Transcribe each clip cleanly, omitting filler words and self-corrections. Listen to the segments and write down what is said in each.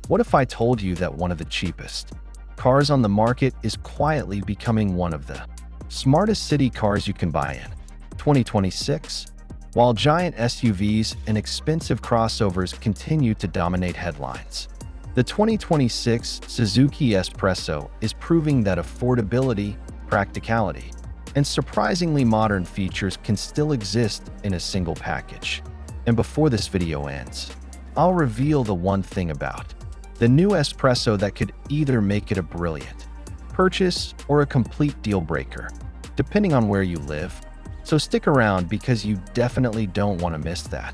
What if I told you that one of the cheapest cars on the market is quietly becoming one of the smartest city cars you can buy in 2026? While giant SUVs and expensive crossovers continue to dominate headlines, the 2026 Suzuki S-Presso is proving that affordability, practicality, and surprisingly modern features can still exist in a single package. And before this video ends, I'll reveal the one thing about the new S-Presso that could either make it a brilliant purchase or a complete deal breaker, depending on where you live. So stick around because you definitely don't want to miss that.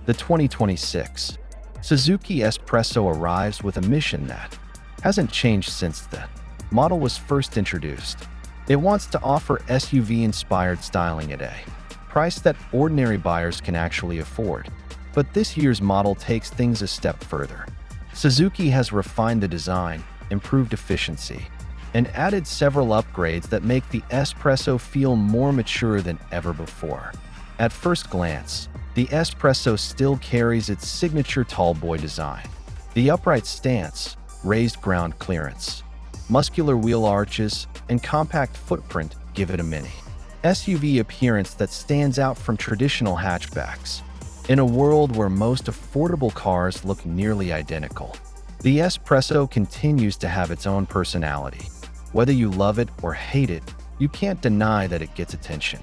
The 2026 Suzuki S-Presso arrives with a mission that hasn't changed since the model was first introduced. It wants to offer SUV-inspired styling at a price that ordinary buyers can actually afford. But this year's model takes things a step further. Suzuki has refined the design, improved efficiency, and added several upgrades that make the S-Presso feel more mature than ever before. At first glance, the S-Presso still carries its signature tallboy design. The upright stance, raised ground clearance, muscular wheel arches, and compact footprint give it a mini SUV appearance that stands out from traditional hatchbacks. In a world where most affordable cars look nearly identical, the S-Presso continues to have its own personality. Whether you love it or hate it, you can't deny that it gets attention.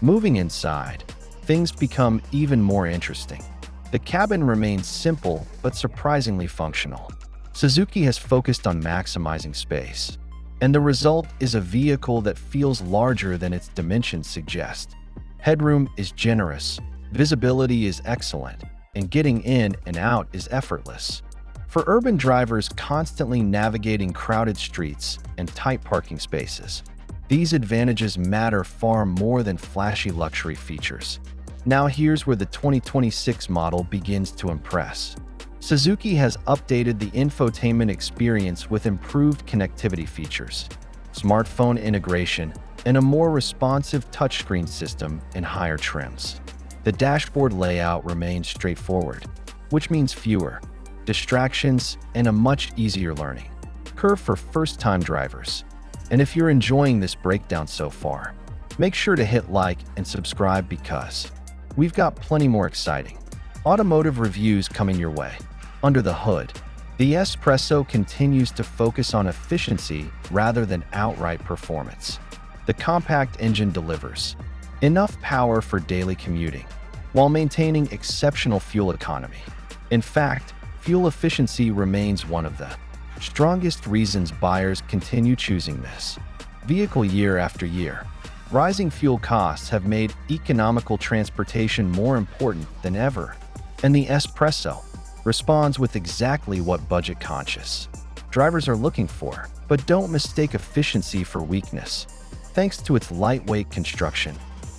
Moving inside, things become even more interesting. The cabin remains simple but surprisingly functional. Suzuki has focused on maximizing space, and the result is a vehicle that feels larger than its dimensions suggest. Headroom is generous, visibility is excellent, and getting in and out is effortless. For urban drivers constantly navigating crowded streets and tight parking spaces, these advantages matter far more than flashy luxury features. Now here's where the 2026 model begins to impress. Suzuki has updated the infotainment experience with improved connectivity features, smartphone integration, and a more responsive touchscreen system in higher trims. The dashboard layout remains straightforward, which means fewer distractions and a much easier learning curve for first-time drivers. And if you're enjoying this breakdown so far, make sure to hit like and subscribe because we've got plenty more exciting automotive reviews coming your way. Under the hood, the S-Presso continues to focus on efficiency rather than outright performance. The compact engine delivers enough power for daily commuting while maintaining exceptional fuel economy. In fact, fuel efficiency remains one of the strongest reasons buyers continue choosing this vehicle year after year. Rising fuel costs have made economical transportation more important than ever, and the S-Presso responds with exactly what budget-conscious drivers are looking for. But don't mistake efficiency for weakness. Thanks to its lightweight construction,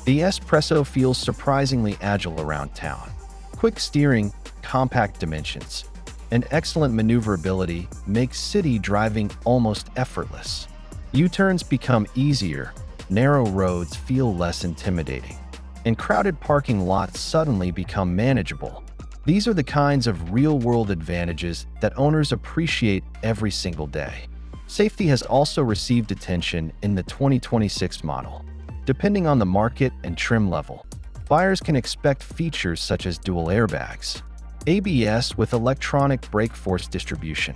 the S-Presso feels surprisingly agile around town. Quick steering, compact dimensions, and excellent maneuverability make city driving almost effortless. U-turns become easier, narrow roads feel less intimidating, and crowded parking lots suddenly become manageable. These are the kinds of real-world advantages that owners appreciate every single day. Safety has also received attention in the 2026 model. Depending on the market and trim level, buyers can expect features such as dual airbags, ABS with electronic brake force distribution,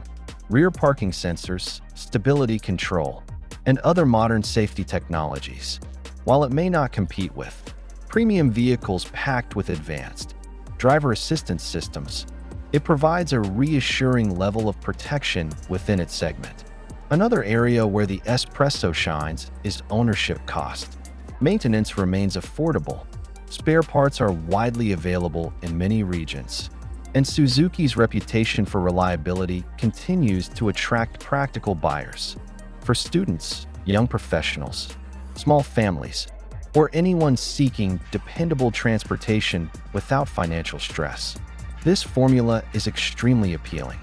rear parking sensors, stability control, and other modern safety technologies. While it may not compete with premium vehicles packed with advanced driver assistance systems, it provides a reassuring level of protection within its segment. Another area where the S-Presso shines is ownership cost. Maintenance remains affordable, spare parts are widely available in many regions, and Suzuki's reputation for reliability continues to attract practical buyers. For students, young professionals, small families, or anyone seeking dependable transportation without financial stress, this formula is extremely appealing.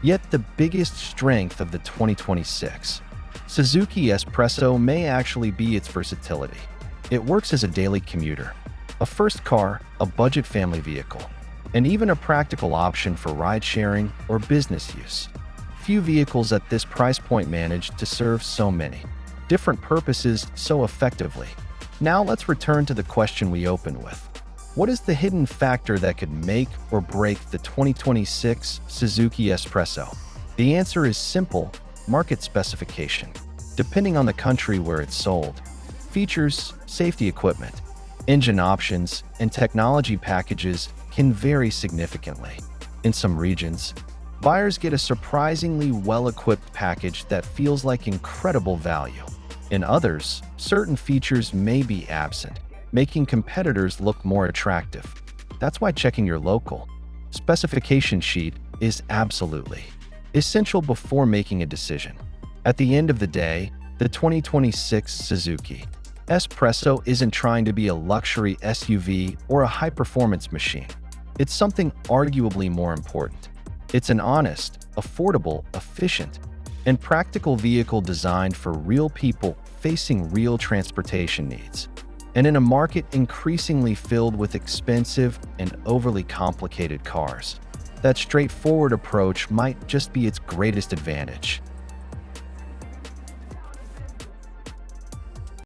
Yet the biggest strength of the 2026 Suzuki S-Presso may actually be its versatility. It works as a daily commuter, a first car, a budget family vehicle, and even a practical option for ride-sharing or business use. Few vehicles at this price point manage to serve so many different purposes so effectively. Now let's return to the question we opened with. What is the hidden factor that could make or break the 2026 Suzuki S-Presso? The answer is simple: market specification. Depending on the country where it's sold, features, safety equipment, engine options, and technology packages can vary significantly. In some regions, buyers get a surprisingly well-equipped package that feels like incredible value. In others, certain features may be absent, making competitors look more attractive. That's why checking your local specification sheet is absolutely essential before making a decision. At the end of the day, the 2026 Suzuki S-Presso isn't trying to be a luxury SUV or a high-performance machine. It's something arguably more important. It's an honest, affordable, efficient, and practical vehicle designed for real people facing real transportation needs. And in a market increasingly filled with expensive and overly complicated cars, that straightforward approach might just be its greatest advantage.